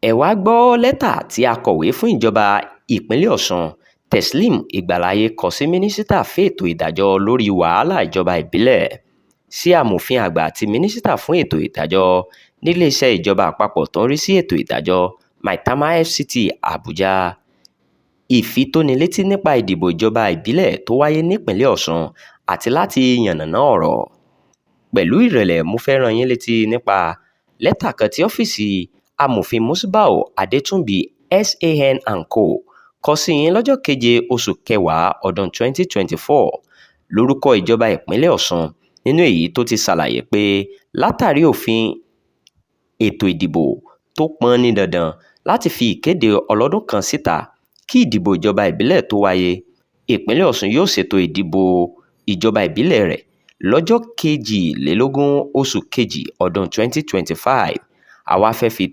ẹ wàá gbọ́ lẹ́tà tí akọ̀wé fún ìjọba ìpínlẹ̀ ọ̀sùn Teslim Ìgbàláyé kọ sí mínísítà fètò ìdájọ́ lórí wàhálà ìjọba ìbílẹ̀, sí amòfin àgbà àti mínísítà fún ètò ìdájọ́ níléeṣẹ́ ìjọba àpapọ̀ tó ń rí sí ètò ìdájọ́ Maitama FCT Àbújá. Ìfitónilétí nípa ìdìbò ìjọba ìbílẹ̀ tó wáyé nípìnlẹ̀ Ọ̀ṣun àti láti yànnàná ọ̀rọ̀. Pẹ̀lú ìrẹ̀lẹ̀, mo fẹ́ rán yín létí nípa lẹ́tà kan tí ọ́fíìsì amòfin Musbau Adétúnbí SAN & Co kọ sí yín lọ́jọ́ 7 oṣù kẹwàá ọdún 2024 lórúkọ ìjọba ìpínlẹ̀ Ọ̀ṣun, nínú èyí tó ti ṣàlàyé pé látàrí òfin ètò ìdìbò tó pọn ní dandan láti fi ìkéde ọlọ́dún kan síta kí ìdìbò ìjọba ìbílẹ̀ tó wáyé, ìpínlẹ̀ Ọ̀ṣun yóò ṣètò ìdìbò ìjọba ìbílẹ̀ rẹ̀ lọ́jọ́ 22 oṣù kejì ọdún 2025. Àwa fẹ́ fi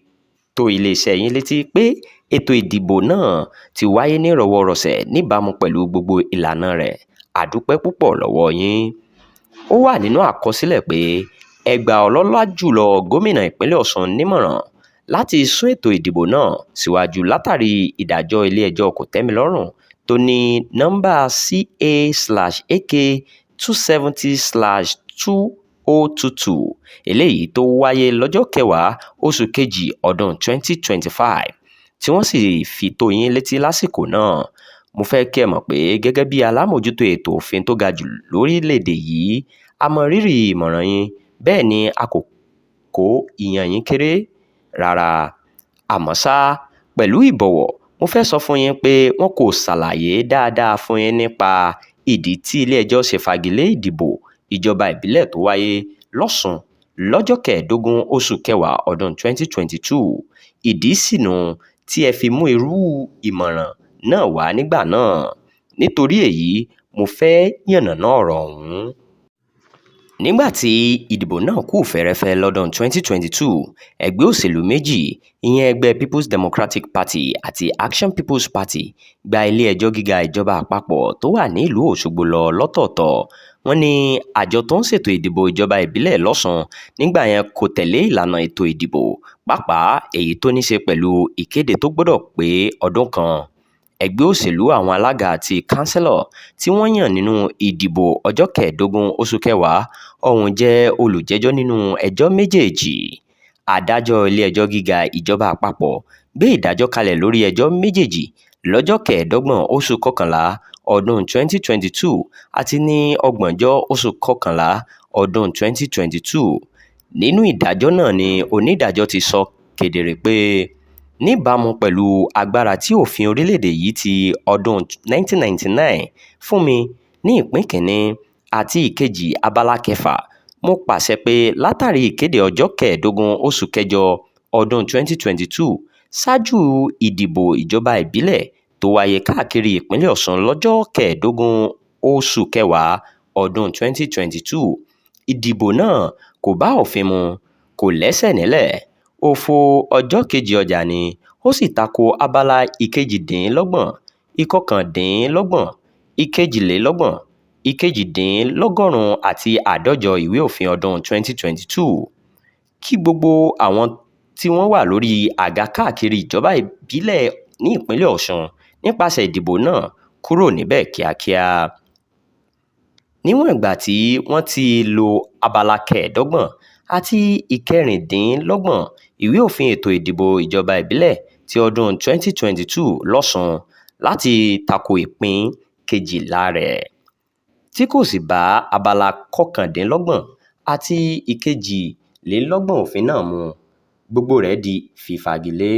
tó iléeṣẹ́ yín létí pé ètò ìdìbò náà ti wáyé ní ìrọwọ́rọsẹ̀ níbàámu pẹ̀lú gbogbo ìlànà rẹ̀. A dúpẹ́ púpọ̀ lọ́wọ́ yín. Ó wà nínú àkọsílẹ̀ pé ẹ gba ọlọ́lá jùlọ gómìnà ìpínlẹ̀ Ọ̀ṣun nímọ̀ràn láti sún ètò ìdìbò náà síwájú látàrí ìdájọ́ ilé-ẹjọ́ kòtẹ́milọ́rùn tó ní nọ́mbà CA/AK 270/2022 eléyìí tó wáyé lọ́jọ́ kẹwàá oṣù kejì ọdún 2025 tí wọ́n sì fi tó yín létí lásìkò náà. Mo fẹ́ kí ẹ mọ̀ pé gẹ́gẹ́ bí alámòjútó ètò òfin tó ga jù lórílẹ̀‐èdè yìí, a mọ rírì ìmọ̀ràn yín, bẹ́ẹ̀ ni a kò kó ìyàn yín kéré rárá. Àmọ́ ṣá, pẹ̀lú ìbọ̀wọ̀, mo fẹ́ sọ fún yín pé wọn kò ṣàlàyé dáadáa fún yín nípa ìdí tí ilé-ẹjọ́ ṣe fagilé ìdìbò ìjọba ìbílẹ̀ tó wáyé lọ́sùn lọ́jọ́ 15 oṣù kẹwàá ọdún 2022. Ìdí sínú tí ẹ fi mú irú ìmọ̀ràn náà wá nígbà náà. Nítorí èyí, mo fẹ́ yànnàná ọ̀rọ̀ ọ̀hún. Nígbà tí ìdìbò náà kù fẹ́rẹ́fẹ́ lọ́dún 2022, ẹgbẹ́ òṣèlú méjì, ìyẹn ẹgbẹ́ People's Democratic Party àti Action People's Party, gba ilé-ẹjọ́ gíga ìjọba àpapọ̀ tó wà ní ìlú Òṣogbo lọ lọ́tọ̀ọ̀tọ̀. Wọ́n ní àjọ tó ń ṣètò ìdìbò ìjọba ìbílẹ̀ lọ́sùn nígbà yẹn kò tẹ̀lé ìlànà ètò ìdìbò, pàápàá èyí tó ní ṣe pẹ̀lú ìkéde tó gbọ́dọ̀ pé ọdún kan. Ẹgbẹ́ òṣèlú àwọn alága àti kánsílọ̀ tí wọ́n yàn nínú ìdìbò ọjọ́ 15 oṣù kẹwàá ọ̀hún jẹ́ olùjẹ́jọ́ nínú ẹjọ́ méjèèjì. Adájọ́ ilé-ẹjọ́ gíga ìjọba àpapọ̀ gbé ìdájọ́ kalẹ̀ lórí ẹjọ́ méjèèjì lọ́jọ́ 25 oṣù kọkànlá ọdún 2022 àti ní 30 oṣù kọkànlá ọdún 2022. Nínú ìdájọ́ náà ni onídàájọ́ ti sọ kedere pé níbàámu pẹ̀lú agbára tí òfin orílẹ̀-èdè yìí ti ọdún 1999 fún mi ní ìpín kìíní àti ìkejì abala kẹfà, mo pàṣẹ pé látàrí ìkéde ọjọ́ 15 oṣù kẹjọ ọdún 2022 ṣáájú ìdìbò ìjọba ìbílẹ̀ tó wáyé káàkiri ìpínlẹ̀ Ọ̀ṣun lọ́jọ́ 15 oṣù kẹwàá ọdún 2022, ìdìbò náà kò bá òfin mu, kò lẹ́sẹ̀ nílẹ̀, òfo ọjọ́ kejì ọjà ni, ó sì tako abala ìkejìdínlọ́gbọ̀n, ìkọkàndínlọ́gbọ̀n, ìkejìlélọ́gbọ̀n, ìkejìdínlọ́gọ́rùn-ún àti àádọ́jọ ìwé òfin ọdún 2022. Kí gbogbo àwọn tí wọ́n wà lórí àga káàkiri ìjọba ìbílẹ̀ ní ìpínlẹ̀ Ọ̀ṣun nípasẹ̀ ìdìbò náà kúrò níbẹ̀ kíákíá. Níwọ̀n ìgbà tí wọ́n ti lo abala 25 àti ìkẹrìndínlọ́gbọ̀n ìwé òfin ètò ìdìbò ìjọba ìbílẹ̀ ti ọdún 2022 lọ́sùn láti tako ìpín 12 rẹ̀, tí kò sì bá abala 29 àti ìkejìlélọ́gbọ̀n òfin náà mu, gbogbo rẹ̀ di fífagilé.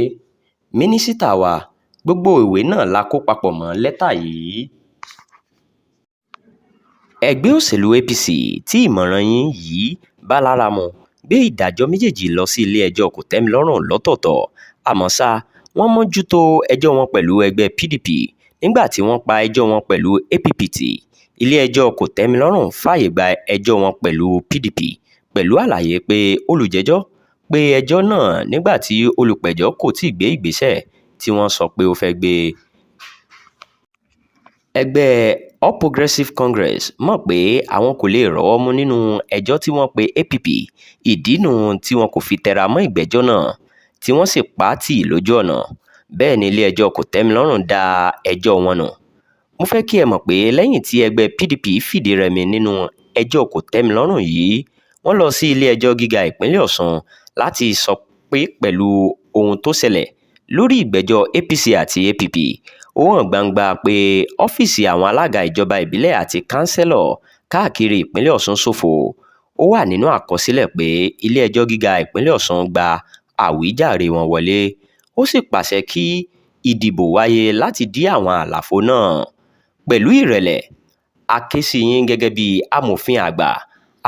Mínísítà wa, gbogbo ìwé náà la kó papọ̀ mọ́ lẹ́tà yìí. Ẹgbẹ́ òṣèlú APC tí ìmọ̀ràn yín yìí bá lára mu gbé ìdájọ́ méjèèjì lọ sí ilé-ẹjọ́ kòtẹ́milọ́rùn lọ́tọ̀ọ̀tọ̀. Àmọ́ ṣá, wọ́n mójútó ẹjọ́ wọn pẹ̀lú ẹgbẹ́ PDP nígbà tí wọ́n pa ẹjọ́ wọn pẹ̀lú APP tì. Ilé-ẹjọ́ kòtẹ́milọ́rùn fààyè gba ẹjọ́ wọn pẹ̀lú PDP pẹ̀lú àlàyé pé olùjẹ́jọ́ pé ẹjọ́ náà nígbà tí olùpẹ̀jọ́ kò tíì gbé ìgbésẹ̀ tí wọ́n sọ pé ó fẹ́ gbé. Ẹgbẹ́ All Progressives Congress mọ̀ pé àwọn kò lè rọ́wọ́ mú nínú ẹjọ́ tí wọ́n pe APP, ìdí nù tí wọn kò fi tẹra mọ́ ìgbẹ́jọ́ náà. tí wọ́n sì pa á tì lójú ọ̀nà. Bẹ́ẹ̀ ni ilé-ẹjọ́ kòtẹ́milọ́rùn dá ẹjọ́ wọn nù. Mo fẹ́ kí ẹ mọ̀ pé lẹ́yìn tí ẹgbẹ́ PDP fìdí rẹmi nínú ẹjọ́ kòtẹ́milọ́rùn yìí, wọ́n lọ sí ilé-ẹjọ́ gíga ìpínlẹ̀ Ọ̀ṣun láti sọ pé pẹ̀lú ohun tó ṣẹlẹ̀ lórí ìgbẹ́jọ́ APC àti APP, ó hàn gbangba pé ọ́fíìsì àwọn alága ìjọba ìbílẹ̀ àti kánsẹ́lọ̀ káàkiri ìpínlẹ̀ Ọ̀ṣun ṣòfò. Ó wà nínú àkọsílẹ̀ pé ilé-ẹjọ́ gíga ìpínlẹ̀ Ọ̀ṣun gba àwíjàre wọn wọlé, ó sì pàṣẹ kí ìdìbò wáyé láti dí àwọn àlàfo náà. Pẹ̀lú ìrẹ̀lẹ̀, a ké sí yín gẹ́gẹ́ bí amòfin àgbà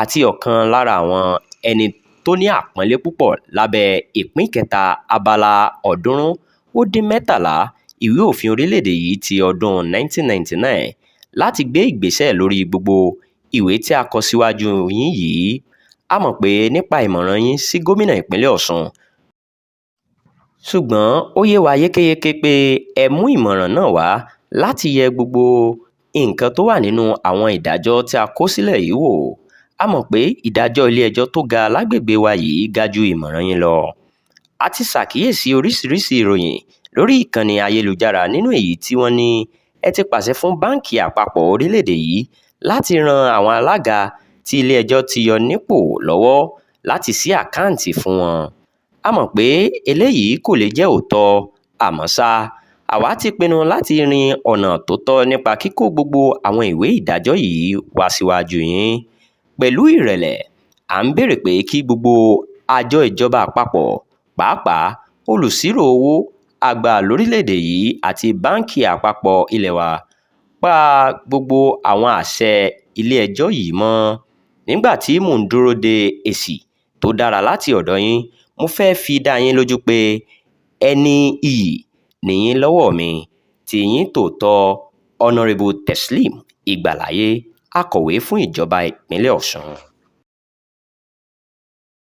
àti ọ̀kan lára àwọn ẹni tó ní àpọ́nlé púpọ̀ lábẹ́ ìpín kẹta abala 313 ìwé òfin orílẹ̀-èdè yìí ti ọdún 1999 láti gbé ìgbésẹ̀ lórí gbogbo ìwé tí a kọ síwájú yín yìí. A mọ̀ pé nípa ìmọ̀ràn yín sí gómìnà ìpínlẹ̀ Ọ̀ṣun, ṣùgbọ́n ó yé wa yékéyéké pé ẹ mú ìmọ̀ràn náà wá láti yẹ gbogbo nǹkan tó wà nínú àwọn ìdájọ́ tí a kó sílẹ̀ yìí wò. A mọ̀ pé ìdájọ́ ilé-ẹjọ́ tó ga lágbègbè wa yìí ga ju ìmọ̀ràn yín lọ. A ti ṣàkíyèsí oríṣiríṣi ìròyìn lórí ìkànnì ayélujára nínú èyí tí wọ́n ní ẹ ti pàṣẹ fún báǹkì àpapọ̀ orílẹ̀-èdè yìí láti ran àwọn alága tí ilé-ẹjọ́ ti yọ nípò lọ́wọ́ láti ṣí àkáǹtì fún wọn. A mọ̀ pé eléyìí kò lè jẹ́ òótọ́, àmọ́ ṣá, àwa ti pinnu láti rin ọ̀nà tó tọ́ nípa kíkó gbogbo àwọn ìwé ìdájọ́ yìí wá síwájú yín. Pẹ̀lú ìrẹ̀lẹ̀, à ń béèrè pé kí gbogbo àjọ ìjọba àpapọ̀, pàápàá olùṣírò owó àgbà lórílẹ̀-èdè yìí àti báǹkì àpapọ̀ ilé wa, pa gbogbo àwọn àṣẹ ilé-ẹjọ́ yìí mọ́. Nígbà tí mò ń dúró de èsì tó dára láti ọ̀dọ̀ yín, mo fẹ́ fi dá yín lójú pé ẹni iyì nìyín lọ́wọ́ mi. Tiyín tòótọ́, Honorable Teslim Ìgbàláyé, akọ̀wé fún ìjọba ìpínlẹ̀ Ọ̀ṣun.